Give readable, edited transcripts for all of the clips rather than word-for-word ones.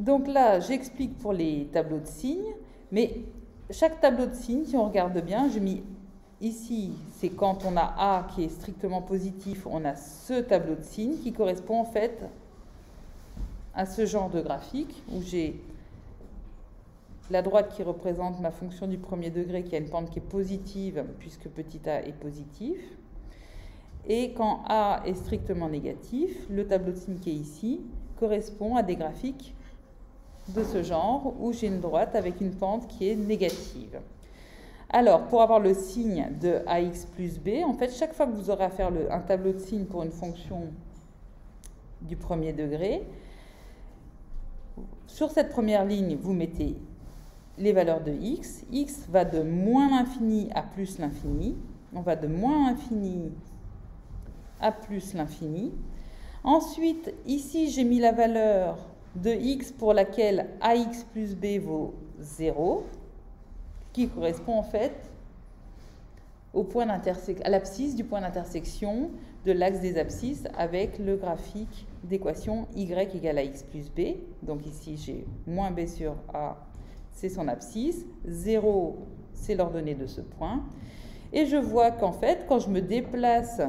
Donc là, j'explique pour les tableaux de signes, mais chaque tableau de signes, si on regarde bien, j'ai mis ici, c'est quand on a A qui est strictement positif, on a ce tableau de signes qui correspond en fait à ce genre de graphique où j'ai la droite qui représente ma fonction du premier degré qui a une pente qui est positive puisque petit a est positif. Et quand A est strictement négatif, le tableau de signes qui est ici correspond à des graphiques de ce genre où j'ai une droite avec une pente qui est négative. Alors, pour avoir le signe de AX plus B, en fait, chaque fois que vous aurez à faire un tableau de signes pour une fonction du premier degré, sur cette première ligne, vous mettez les valeurs de x. X va de moins l'infini à plus l'infini. On va de moins l'infini à plus l'infini. Ensuite, ici, j'ai mis la valeur de x pour laquelle ax plus b vaut 0, qui correspond en fait au point à l'abscisse du point d'intersection de l'axe des abscisses avec le graphique d'équation y égale à x plus b. Donc ici, j'ai moins b sur a, c'est son abscisse. 0, c'est l'ordonnée de ce point. Et je vois qu'en fait, quand je me déplace,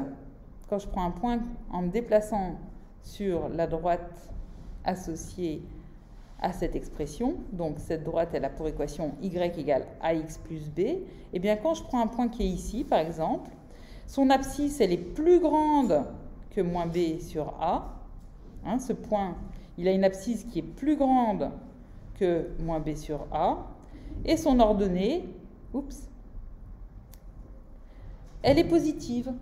quand je prends un point en me déplaçant sur la droite associée à cette expression, donc cette droite, elle a pour équation y égale ax plus b, et bien quand je prends un point qui est ici, par exemple, son abscisse, elle est plus grande que moins b sur a. Hein, ce point, il a une abscisse qui est plus grande que moins b sur a, et son ordonnée, elle est positive,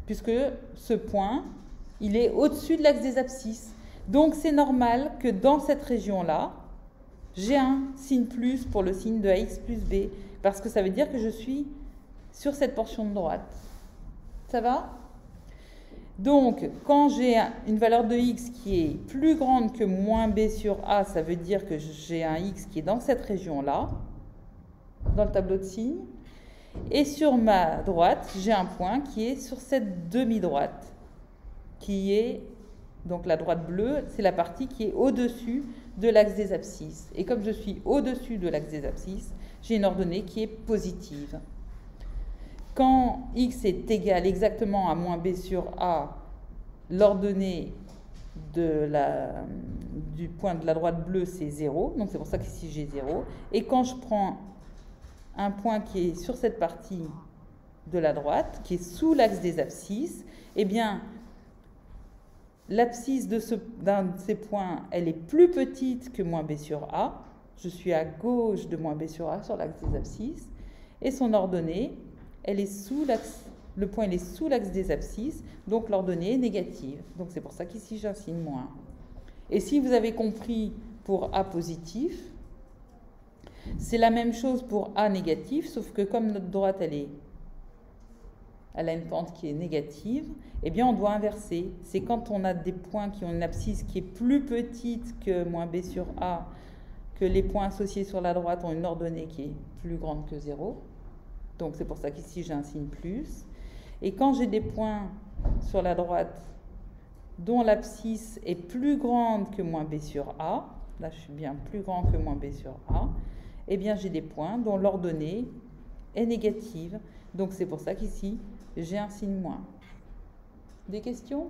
puisque ce point, il est au-dessus de l'axe des abscisses. Donc c'est normal que dans cette région-là, j'ai un signe plus pour le signe de ax plus b, parce que ça veut dire que je suis sur cette portion de droite. Ça va? Donc, quand j'ai une valeur de x qui est plus grande que moins b sur a, ça veut dire que j'ai un x qui est dans cette région-là, dans le tableau de signes. Et sur ma droite, j'ai un point qui est sur cette demi-droite, qui est, donc la droite bleue, c'est la partie qui est au-dessus de l'axe des abscisses. Et comme je suis au-dessus de l'axe des abscisses, j'ai une ordonnée qui est positive. Quand x est égal exactement à moins b sur a, l'ordonnée du point de la droite bleue, c'est 0. Donc c'est pour ça qu'ici j'ai 0. Et quand je prends un point qui est sur cette partie de la droite, qui est sous l'axe des abscisses, eh bien, l'abscisse d'un de ces points, elle est plus petite que moins b sur a. Je suis à gauche de moins b sur a sur l'axe des abscisses. Et son ordonnée, elle est sous l'axe, le point il est sous l'axe des abscisses, donc l'ordonnée est négative. Donc c'est pour ça qu'ici j'ai un signe moins. Et si vous avez compris pour a positif, c'est la même chose pour a négatif, sauf que comme notre droite elle a une pente qui est négative, eh bien on doit inverser. C'est quand on a des points qui ont une abscisse qui est plus petite que moins b sur a, que les points associés sur la droite ont une ordonnée qui est plus grande que 0. Donc c'est pour ça qu'ici j'ai un signe plus. Et quand j'ai des points sur la droite dont l'abscisse est plus grande que moins b sur a, là je suis bien plus grand que moins b sur a, eh bien j'ai des points dont l'ordonnée est négative. Donc c'est pour ça qu'ici j'ai un signe moins. Des questions ?